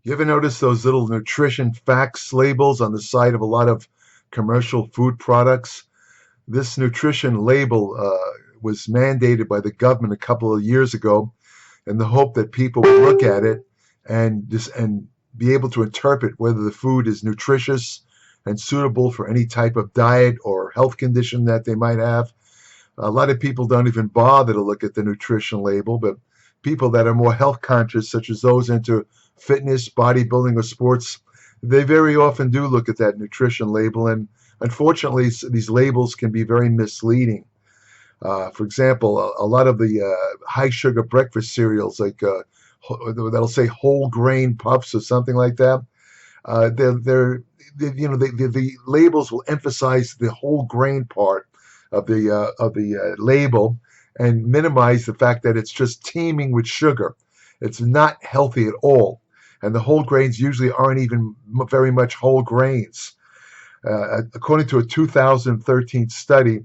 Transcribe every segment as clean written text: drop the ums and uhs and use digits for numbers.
You ever notice those little nutrition facts labels on the side of a lot of commercial food products? This nutrition label was mandated by the government a couple of years ago in the hope that people would look at it and be able to interpret whether the food is nutritious and suitable for any type of diet or health condition that they might have. A lot of people don't even bother to look at the nutrition label, but people that are more health conscious, such as those into fitness, bodybuilding, or sports, they very often do look at that nutrition label. And unfortunately, these labels can be very misleading. For example, a lot of the high sugar breakfast cereals, like that'll say whole grain puffs or something like that, the labels will emphasize the whole grain part of the label and minimize the fact that it's just teeming with sugar. It's not healthy at all, and the whole grains usually aren't even very much whole grains. According to a 2013 study,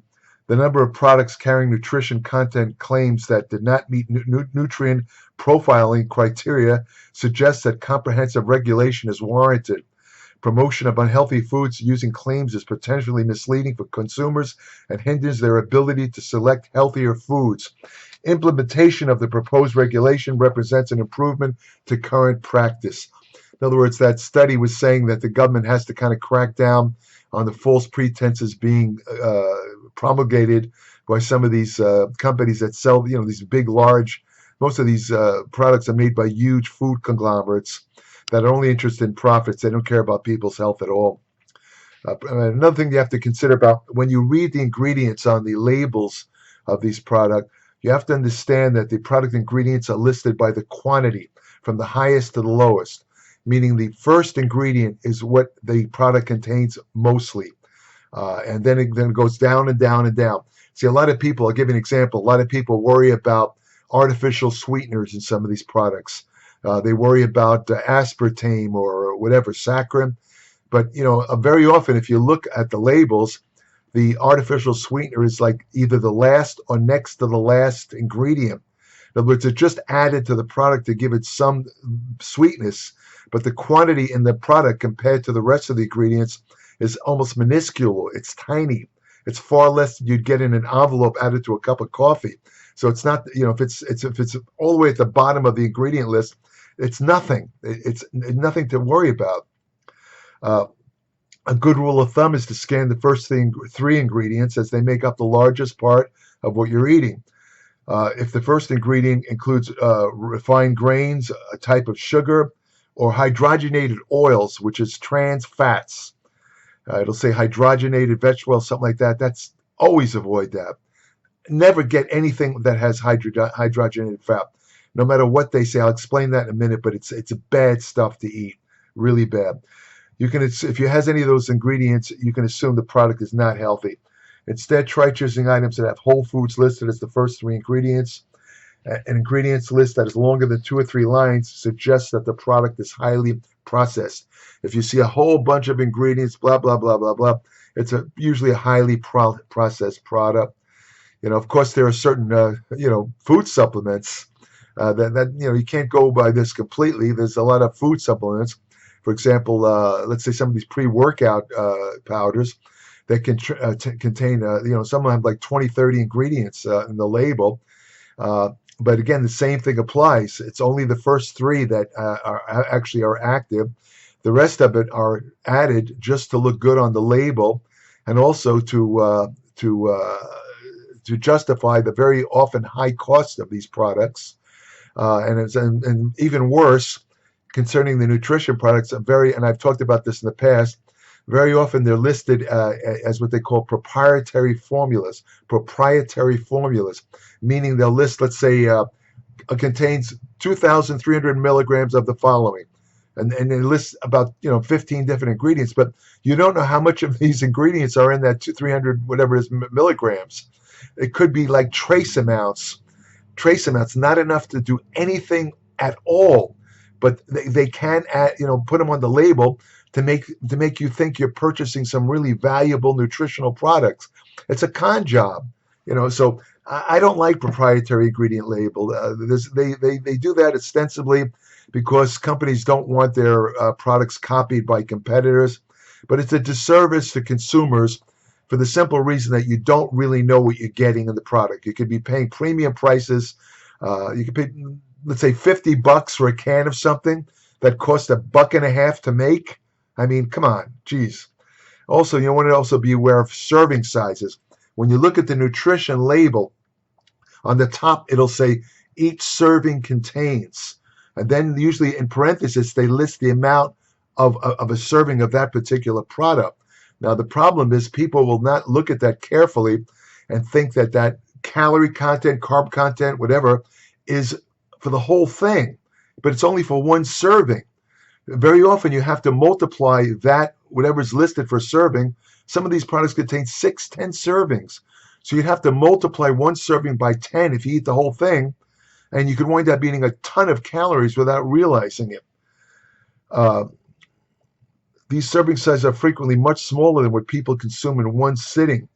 the number of products carrying nutrition content claims that did not meet nutrient profiling criteria suggests that comprehensive regulation is warranted. Promotion of unhealthy foods using claims is potentially misleading for consumers and hinders their ability to select healthier foods. Implementation of the proposed regulation represents an improvement to current practice. In other words, that study was saying that the government has to kind of crack down on the false pretenses being promulgated by some of these companies that sell, these big, large, most of these products are made by huge food conglomerates that are only interested in profits. They don't care about people's health at all. Another thing you have to consider about when you read the ingredients on the labels of these products, you have to understand that the product ingredients are listed by the quantity from the highest to the lowest, meaning the first ingredient is what the product contains mostly. And then it goes down and down and down. See, a lot of people, I'll give you an example, a lot of people worry about artificial sweeteners in some of these products. They worry about aspartame or whatever, saccharin. But, very often if you look at the labels, the artificial sweetener is like either the last or next to the last ingredient. In other words, it's just added to the product to give it some sweetness, but the quantity in the product compared to the rest of the ingredients is almost minuscule. It's tiny. It's far less than you'd get in an envelope added to a cup of coffee. So it's not, if it's all the way at the bottom of the ingredient list, it's nothing. It's nothing to worry about. A good rule of thumb is to scan the first three ingredients, as they make up the largest part of what you're eating. If the first ingredient includes refined grains, a type of sugar, or hydrogenated oils, which is trans fats, it'll say hydrogenated vegetable, something like that. That's always avoid that. Never get anything that has hydrogenated fat, no matter what they say. I'll explain that in a minute, but it's bad stuff to eat, really bad. If it has any of those ingredients, you can assume the product is not healthy. Instead, try choosing items that have whole foods listed as the first three ingredients. An ingredients list that is longer than 2 or 3 lines suggests that the product is highly processed. If you see a whole bunch of ingredients, blah, blah, blah, blah, blah, it's usually a highly processed product. Of course, there are certain, food supplements that you can't go by this completely. There's a lot of food supplements. For example, let's say some of these pre-workout powders that can contain, some have like 20, 30 ingredients in the label. But again, the same thing applies. It's only the first 3 that are active. The rest of it are added just to look good on the label, and also to justify the very often high cost of these products. And even worse, concerning the nutrition products, and I've talked about this in the past, very often they're listed as what they call proprietary formulas, meaning they'll list, let's say, contains 2,300 milligrams of the following. And it lists about 15 different ingredients, but you don't know how much of these ingredients are in that 300 whatever it is milligrams. It could be like trace amounts, not enough to do anything at all, but they can add, put them on the label to make you think you're purchasing some really valuable nutritional products. It's a con job, So I don't like proprietary ingredient label. They do that ostensibly because companies don't want their products copied by competitors, but it's a disservice to consumers for the simple reason that you don't really know what you're getting in the product. You could be paying premium prices. You could pay, let's say, $50 for a can of something that cost $1.50 to make. I mean, come on, geez. Also, you want to also be aware of serving sizes. When you look at the nutrition label, on the top it'll say each serving contains. And then usually in parentheses, they list the amount of a serving of that particular product. Now, the problem is people will not look at that carefully and think that that calorie content, carb content, whatever, is for the whole thing. But it's only for one serving. Very often you have to multiply that, whatever's listed for serving. Some of these products contain 6, 10 servings. So you'd have to multiply one serving by 10 if you eat the whole thing, and you could wind up eating a ton of calories without realizing it. These serving sizes are frequently much smaller than what people consume in one sitting.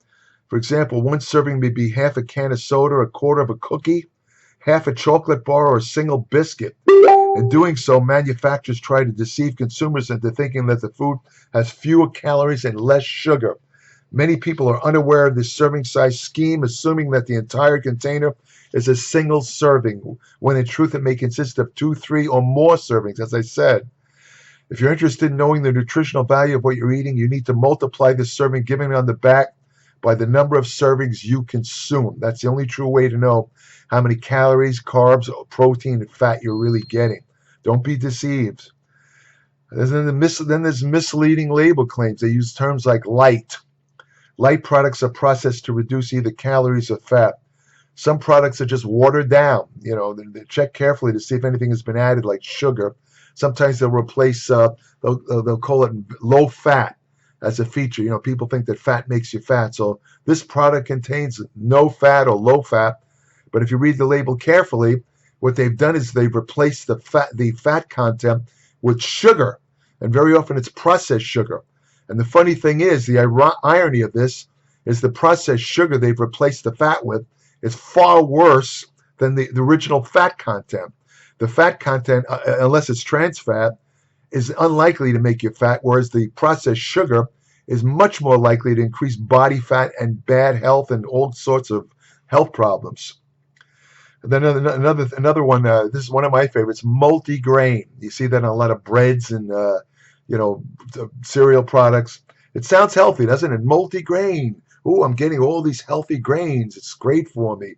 For example, one serving may be half a can of soda, a quarter of a cookie, half a chocolate bar, or a single biscuit. In doing so, manufacturers try to deceive consumers into thinking that the food has fewer calories and less sugar. Many people are unaware of this serving size scheme, assuming that the entire container is a single serving, when in truth it may consist of 2, 3, or more servings, as I said. If you're interested in knowing the nutritional value of what you're eating, you need to multiply the serving given on the back by the number of servings you consume. That's the only true way to know how many calories, carbs, protein, and fat you're really getting. Don't be deceived. Then there's misleading label claims. They use terms like light. Light products are processed to reduce either calories or fat. Some products are just watered down. They check carefully to see if anything has been added, like sugar. Sometimes they'll replace, they'll call it low fat as a feature. People think that fat makes you fat. So this product contains no fat or low fat. But if you read the label carefully, what they've done is they've replaced the fat content with sugar. And very often it's processed sugar. And the funny thing is, the irony of this is the processed sugar they've replaced the fat with is far worse than the original fat content. The fat content, unless it's trans fat, is unlikely to make you fat, whereas the processed sugar is much more likely to increase body fat and bad health and all sorts of health problems. And then another one, this is one of my favorites, multi-grain. You see that on a lot of breads and cereal products. It sounds healthy, doesn't it? Multi-grain. Oh, I'm getting all these healthy grains. It's great for me.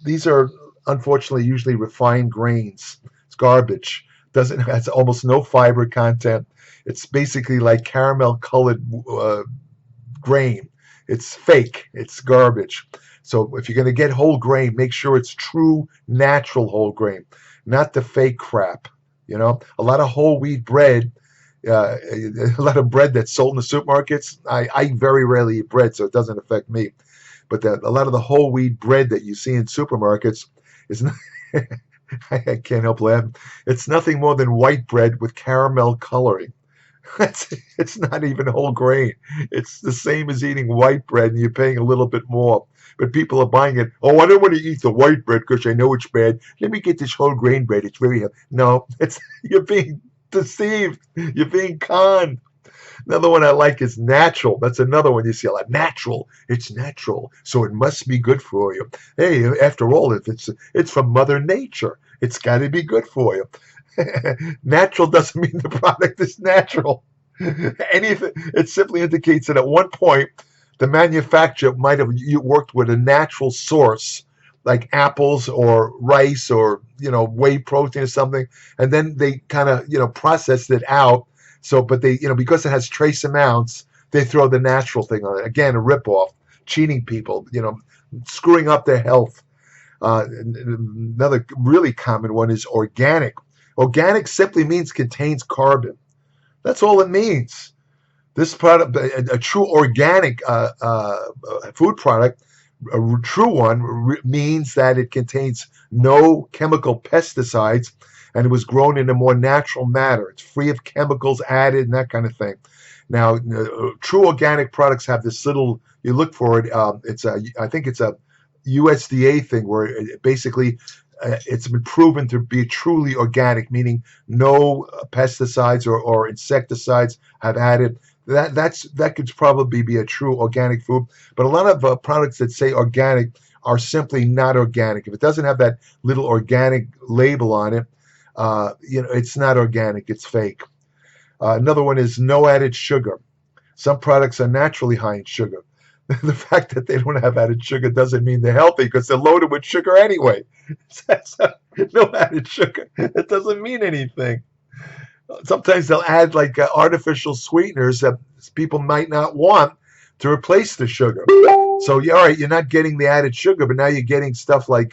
These are unfortunately usually refined grains. It's garbage. Has almost no fiber content. It's basically like caramel colored grain. It's fake. It's garbage. So if you're going to get whole grain, make sure it's true, natural whole grain, not the fake crap. A lot of whole wheat bread, a lot of bread that's sold in the supermarkets. I very rarely eat bread, so it doesn't affect me. But a lot of the whole wheat bread that you see in supermarkets is not, I can't help laughing. It's nothing more than white bread with caramel coloring. It's not even whole grain. It's the same as eating white bread, and you're paying a little bit more. But people are buying it. Oh, I don't want to eat the white bread because I know it's bad. Let me get this whole grain bread. It's very healthy. No, you're being deceived. You're being conned. Another one I like is natural. That's another one you see a lot. Natural. It's natural, so it must be good for you. Hey, after all, if it's from Mother Nature, it's got to be good for you. Natural doesn't mean the product is natural. It simply indicates that at one point the manufacturer might have worked with a natural source like apples or rice or whey protein or something, and then they kind of processed it out. So, but they because it has trace amounts, they throw the natural thing on it. Again, a ripoff, cheating people, screwing up their health. Another really common one is organic. Organic simply means contains carbon. That's all it means. This product, a true organic food product, a true one, means that it contains no chemical pesticides and it was grown in a more natural manner. It's free of chemicals added and that kind of thing. Now, true organic products have this little, you look for it, I think it's a USDA thing where basically it's been proven to be truly organic, meaning no pesticides or insecticides have added. That could probably be a true organic food. But a lot of products that say organic are simply not organic. If it doesn't have that little organic label on it, it's not organic. It's fake. Another one is no added sugar. Some products are naturally high in sugar. The fact that they don't have added sugar doesn't mean they're healthy because they're loaded with sugar anyway. No added sugar. It doesn't mean anything. Sometimes they'll add like artificial sweeteners that people might not want to replace the sugar. So, yeah, all right, you're not getting the added sugar, but now you're getting stuff like,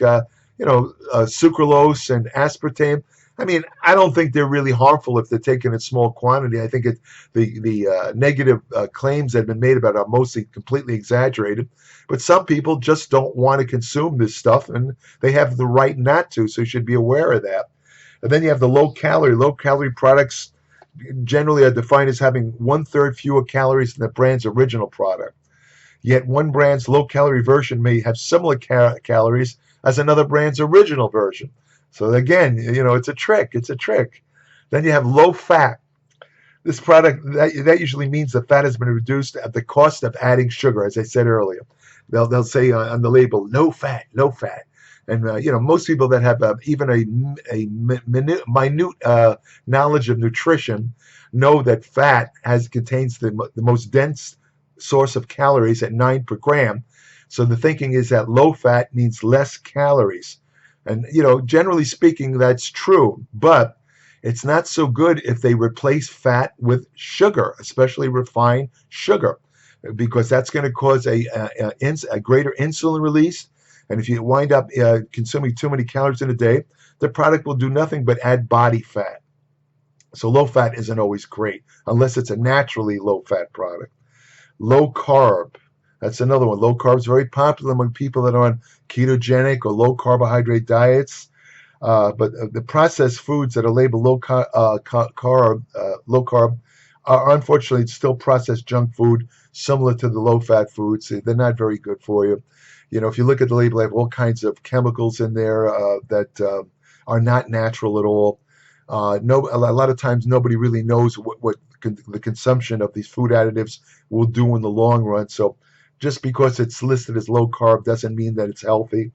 sucralose and aspartame. I mean, I don't think they're really harmful if they're taken in small quantity. I think the negative claims that have been made about it are mostly completely exaggerated. But some people just don't want to consume this stuff, and they have the right not to, so you should be aware of that. And then you have the low calorie products generally are defined as having 1/3 fewer calories than the brand's original product. Yet one brand's low calorie version may have similar calories as another brand's original version. So again, it's a trick. It's a trick. Then you have low fat. This product, that usually means the fat has been reduced at the cost of adding sugar, as I said earlier. They'll say on the label, no fat, low fat. And, most people that have even a minute knowledge of nutrition know that fat contains the most dense source of calories at 9 per gram. So the thinking is that low fat means less calories. And, generally speaking, that's true. But it's not so good if they replace fat with sugar, especially refined sugar, because that's going to cause a greater insulin release. And if you wind up consuming too many calories in a day, the product will do nothing but add body fat. So low fat isn't always great unless it's a naturally low fat product. Low carb. That's another one. Low carb is very popular among people that are on ketogenic or low carbohydrate diets. But the processed foods that are labeled low carb are unfortunately still processed junk food, similar to the low fat foods. They're not very good for you. If you look at the label, they have all kinds of chemicals in there that are not natural at all. A lot of times nobody really knows what the consumption of these food additives will do in the long run. So just because it's listed as low carb doesn't mean that it's healthy.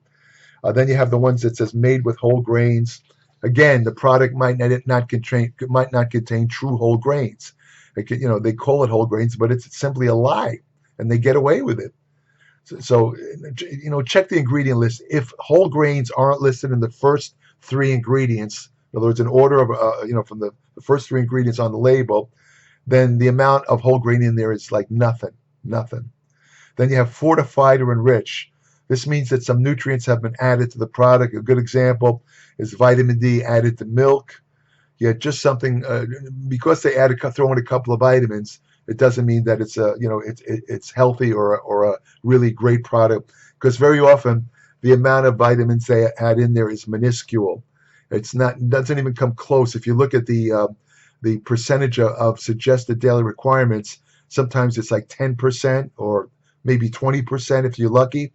Then you have the ones that says made with whole grains. Again, the product might not contain true whole grains. They call it whole grains, but it's simply a lie, and they get away with it. So check the ingredient list. If whole grains aren't listed in the first 3 ingredients, in other words, in order of from the first 3 ingredients on the label, then the amount of whole grain in there is like nothing. Then you have fortified or enriched. This means that some nutrients have been added to the product. A good example is vitamin D added to milk. Just something because they throw in a couple of vitamins, it doesn't mean that it's healthy or a really great product. Because very often the amount of vitamins they add in there is minuscule. Doesn't even come close. If you look at the percentage of suggested daily requirements, sometimes it's like 10% or maybe 20% if you're lucky.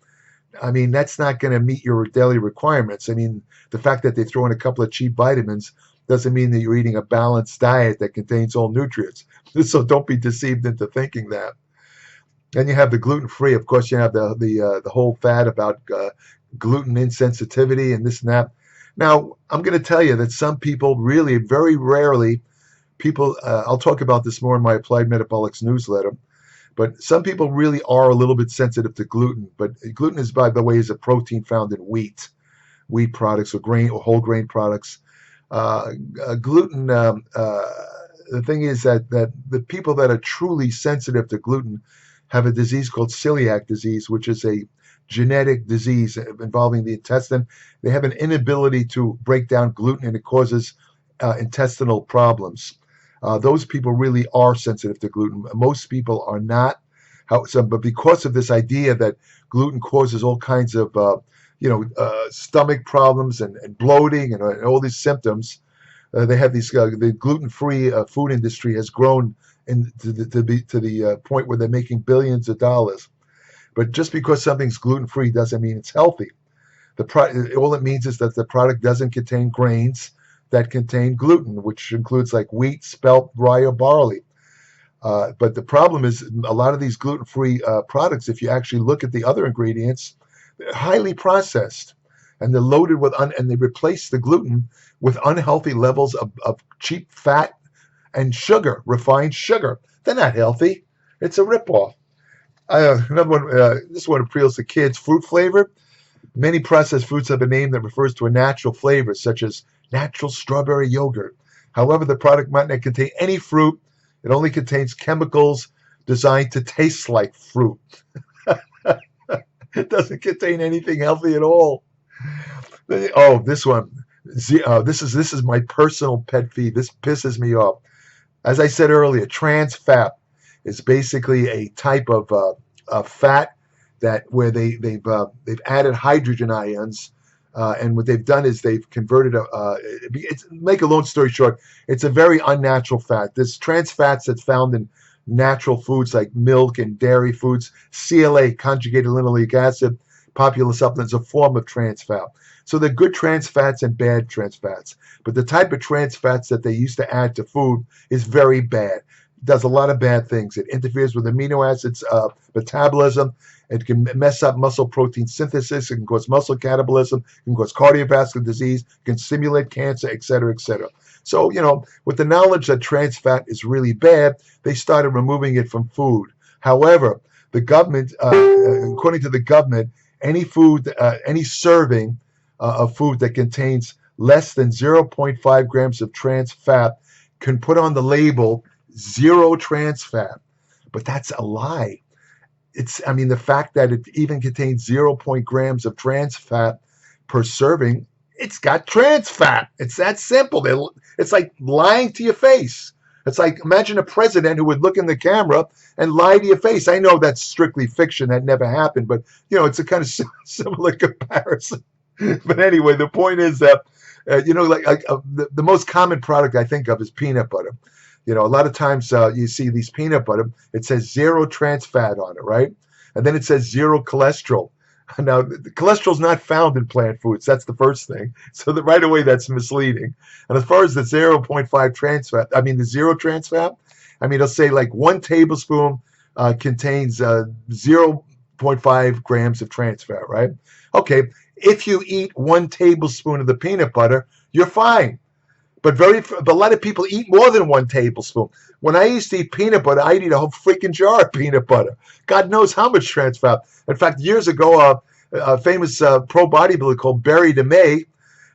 I mean, that's not going to meet your daily requirements. I mean, the fact that they throw in a couple of cheap vitamins doesn't mean that you're eating a balanced diet that contains all nutrients. So don't be deceived into thinking that. Then you have the gluten-free. Of course, you have the whole fad about gluten insensitivity and this and that. Now, I'm going to tell you that some people really, very rarely, I'll talk about this more in my Applied Metabolics newsletter, but some people really are a little bit sensitive to gluten. But gluten is, by the way, is a protein found in wheat products or whole grain products. Gluten, the thing is that the people that are truly sensitive to gluten have a disease called celiac disease, which is a genetic disease involving the intestine. They have an inability to break down gluten, and it causes intestinal problems. Those people really are sensitive to gluten. Most people are not. But because of this idea that gluten causes all kinds of stomach problems and bloating and all these symptoms, they have these. The gluten-free food industry has grown to the point where they're making billions of dollars. But just because something's gluten-free doesn't mean it's healthy. All it means is that the product doesn't contain grains that contain gluten, which includes like wheat, spelt, rye, or barley. But the problem is a lot of these gluten-free products, if you actually look at the other ingredients, they're highly processed, and they're loaded with and they replace the gluten with unhealthy levels of cheap fat and sugar, refined sugar. They're not healthy. It's a ripoff. Another one, this one appeals to kids. Fruit flavor. Many processed fruits have a name that refers to a natural flavor, such as natural strawberry yogurt. However, the product might not contain any fruit. It only contains chemicals designed to taste like fruit. It doesn't contain anything healthy at all. Oh, this one. This is my personal pet peeve. This pisses me off. As I said earlier, trans fat is basically a type of fat that where they've added hydrogen ions, and what they've done is they've converted make a long story short, it's a very unnatural fat. This trans fats that's found in natural foods like milk and dairy foods, CLA, conjugated linoleic acid, popular supplements, a form of trans fat. So they're good trans fats and bad trans fats. But the type of trans fats that they used to add to food is very bad. It does a lot of bad things. It interferes with amino acids metabolism. It can mess up muscle protein synthesis. It can cause muscle catabolism. It can cause cardiovascular disease. It can stimulate cancer, et cetera, et cetera. So, with the knowledge that trans fat is really bad, they started removing it from food. However, the government, according to the government, any food, any serving of food that contains less than 0.5 grams of trans fat can put on the label zero trans fat. But that's a lie. The fact that it even contains 0. grams of trans fat per serving, it's got trans fat. It's that simple. It's like lying to your face. It's like, imagine a president who would look in the camera and lie to your face. I know that's strictly fiction. That never happened, but it's a kind of similar comparison. But anyway, the point is that, the most common product I think of is peanut butter. A lot of times you see these peanut butter, it says zero trans fat on it, right? And then it says zero cholesterol. Now, the cholesterol is not found in plant foods. That's the first thing. So right away, that's misleading. And as far as the 0.5 trans fat, the zero trans fat, it'll say like 1 tablespoon contains 0.5 grams of trans fat, right? Okay, if you eat 1 tablespoon of the peanut butter, you're fine. But a lot of people eat more than 1 tablespoon. When I used to eat peanut butter, I'd eat a whole freaking jar of peanut butter. God knows how much trans fat. In fact, years ago, a famous pro bodybuilder called Barry DeMay,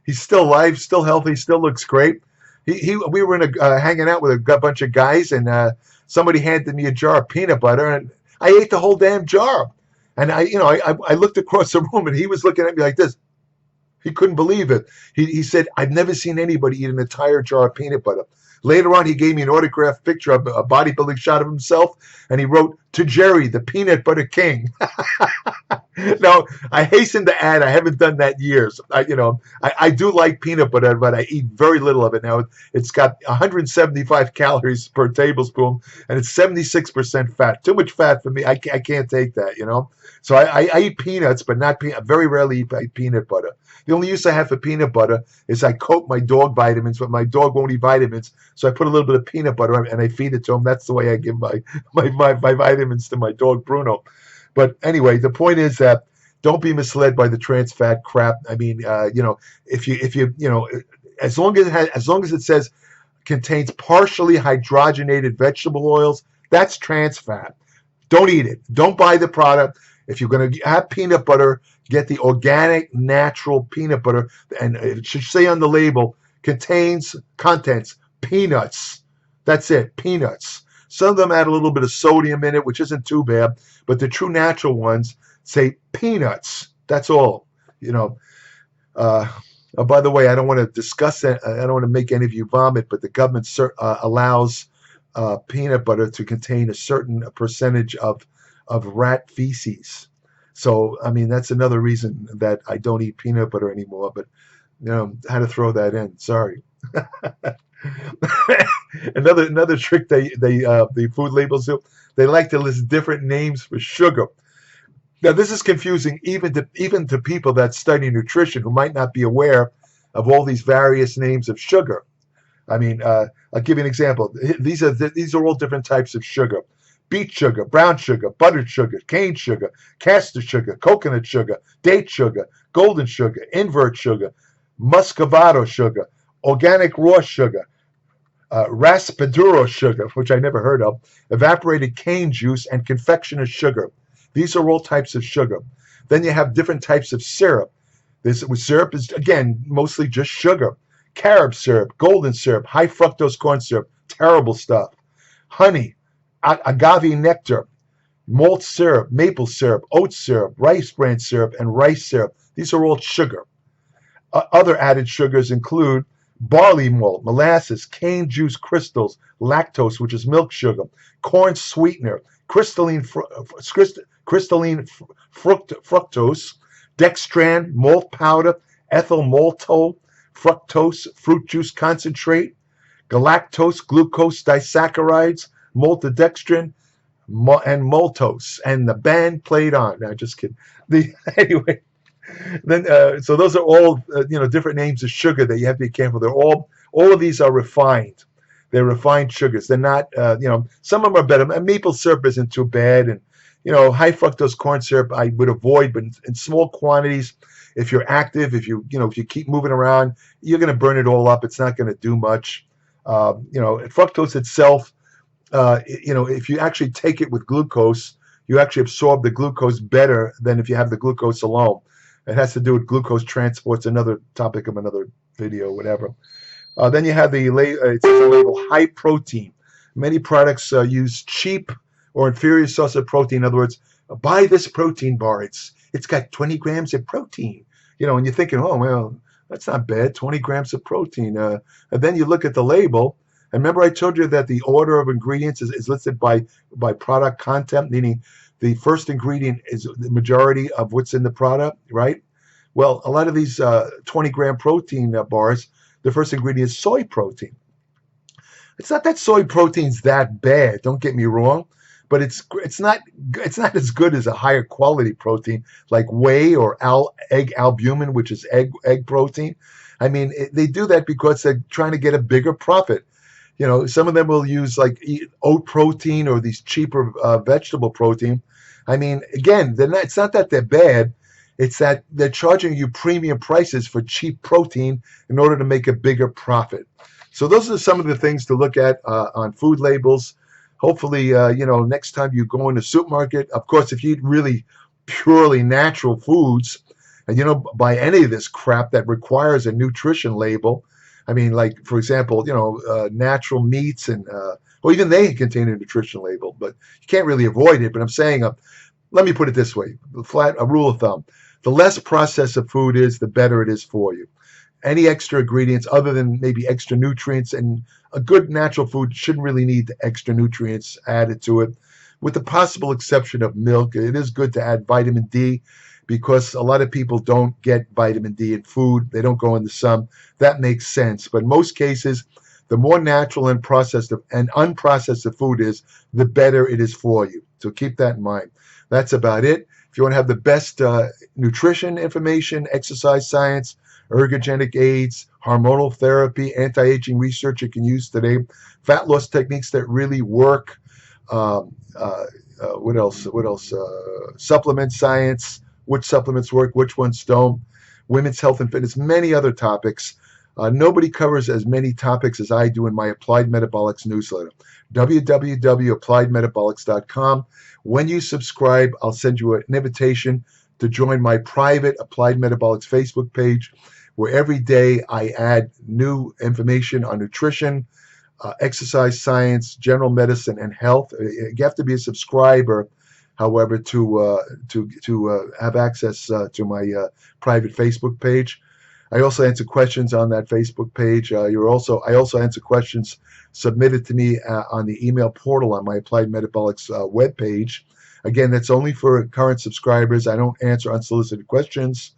he's still alive, still healthy, still looks great. We were hanging out with a bunch of guys, and somebody handed me a jar of peanut butter, and I ate the whole damn jar. And I looked across the room, and he was looking at me like this. He couldn't believe it. He said, I've never seen anybody eat an entire jar of peanut butter. Later on, he gave me an autographed picture of a bodybuilding shot of himself, and he wrote, "To Jerry, the Peanut Butter King." Now, I hasten to add, I haven't done that in years. I do like peanut butter, but I eat very little of it now. It's got 175 calories per tablespoon, and it's 76% fat. Too much fat for me. I can't take that, So I eat peanuts, but not very rarely eat peanut butter. The only use I have for peanut butter is I coat my dog vitamins, but my dog won't eat vitamins, so I put a little bit of peanut butter on and I feed it to him. That's the way I give my vitamins to my dog Bruno. But anyway, the point is that don't be misled by the trans fat crap. If you as long as it says contains partially hydrogenated vegetable oils, that's trans fat. Don't eat it. Don't buy the product. If you're going to have peanut butter, get the organic, natural peanut butter, and it should say on the label, contents peanuts. That's it, peanuts. Some of them add a little bit of sodium in it, which isn't too bad, but the true natural ones say peanuts. That's all. By the way, I don't want to discuss that. I don't want to make any of you vomit, but the government allows peanut butter to contain a certain percentage of rat feces. So, that's another reason that I don't eat peanut butter anymore, but, had to throw that in. Sorry. Another trick the food labels do, they like to list different names for sugar. Now, this is confusing even to people that study nutrition who might not be aware of all these various names of sugar. I mean, I'll give you an example. These are all different types of sugar: beet sugar, brown sugar, buttered sugar, cane sugar, castor sugar, coconut sugar, date sugar, golden sugar, invert sugar, muscovado sugar, organic raw sugar, raspaduro sugar, which I never heard of, evaporated cane juice, and confectioner's sugar. These are all types of sugar. Then you have different types of syrup. This syrup is, again, mostly just sugar. Carb syrup, golden syrup, high fructose corn syrup, terrible stuff. Honey, agave nectar, malt syrup, maple syrup, oat syrup, rice bran syrup, and rice syrup. These are all sugar. Other added sugars include barley malt, molasses, cane juice crystals, lactose, which is milk sugar, corn sweetener, crystalline fructose, dextran, malt powder, ethyl maltol, fructose, fruit juice concentrate, galactose, glucose disaccharides, maltodextrin, and maltose. And the band played on. No, just kidding. Anyway, then so those are all different names of sugar that you have to be careful. They're all of these are refined. They're refined sugars. They're not some of them are better. Maple syrup isn't too bad, and high fructose corn syrup I would avoid, but in small quantities. If you're active, if you keep moving around, you're going to burn it all up. It's not going to do much. Fructose itself, if you actually take it with glucose, you actually absorb the glucose better than if you have the glucose alone. It has to do with glucose transports, another topic of another video, whatever. Then you have it says the label high protein. Many products use cheap or inferior source of protein. In other words, buy this protein bar. It's got 20 grams of protein. And you're thinking, oh, well, that's not bad, 20 grams of protein. And then you look at the label. And remember I told you that the order of ingredients is listed by product content, meaning the first ingredient is the majority of what's in the product, right? Well, a lot of these 20-gram protein bars, the first ingredient is soy protein. It's not that soy protein's that bad, don't get me wrong, but it's not as good as a higher quality protein like whey or egg albumin, which is egg protein. I mean, they do that because they're trying to get a bigger profit. Some of them will use like oat protein or these cheaper vegetable protein. I mean, again, it's not that they're bad. It's that they're charging you premium prices for cheap protein in order to make a bigger profit. So those are some of the things to look at on food labels. Hopefully, next time you go in the supermarket, of course, if you eat really purely natural foods and you don't buy any of this crap that requires a nutrition label, I mean, like, for example, natural meats and, well, even they contain a nutrition label, but you can't really avoid it. But I'm saying, let me put it this way, a rule of thumb. The less processed a food is, the better it is for you. Any extra ingredients other than maybe extra nutrients, and a good natural food shouldn't really need extra nutrients added to it, with the possible exception of milk. It is good to add vitamin D, because a lot of people don't get vitamin D in food. They don't go in the sun. That makes sense. But in most cases, the more natural and unprocessed the food is, the better it is for you. So keep that in mind. That's about it. If you want to have the best nutrition information, exercise science, ergogenic aids, hormonal therapy, anti-aging research you can use today, fat loss techniques that really work, what else? Supplement science, which supplements work, which ones don't, women's health and fitness, many other topics. Nobody covers as many topics as I do in my Applied Metabolics newsletter, www.appliedmetabolics.com. When you subscribe, I'll send you an invitation to join my private Applied Metabolics Facebook page, where every day I add new information on nutrition, exercise science, general medicine, and health. You have to be a subscriber, however, to have access to my private Facebook page. I also answer questions on that Facebook page. I also answer questions submitted to me on the email portal on my Applied Metabolics webpage. Again, that's only for current subscribers. I don't answer unsolicited questions.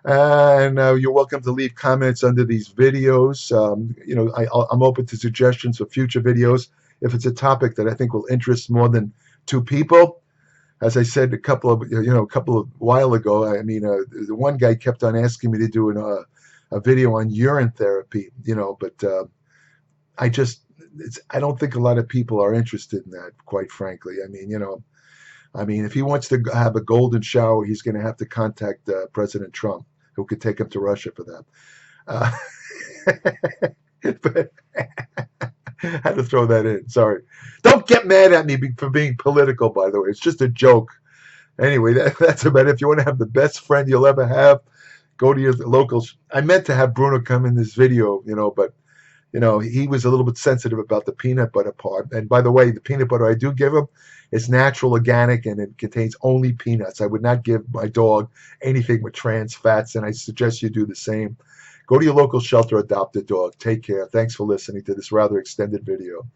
And you're welcome to leave comments under these videos. I'm open to suggestions for future videos if it's a topic that I think will interest more than two people. as I said a couple of while ago, I mean, the one guy kept on asking me to do a video on urine therapy, but I don't think a lot of people are interested in that, quite frankly. I mean, if he wants to have a golden shower, he's going to have to contact President Trump, who could take him to Russia for that. Uh, but I had to throw that in. Sorry. Don't get mad at me for being political, by the way. It's just a joke. Anyway, that's about it. If you want to have the best friend you'll ever have, go to your locals. I meant to have Bruno come in this video, but he was a little bit sensitive about the peanut butter part. And by the way, the peanut butter I do give him is natural, organic, and it contains only peanuts. I would not give my dog anything with trans fats, and I suggest you do the same. Go to your local shelter, adopt a dog. Take care. Thanks for listening to this rather extended video.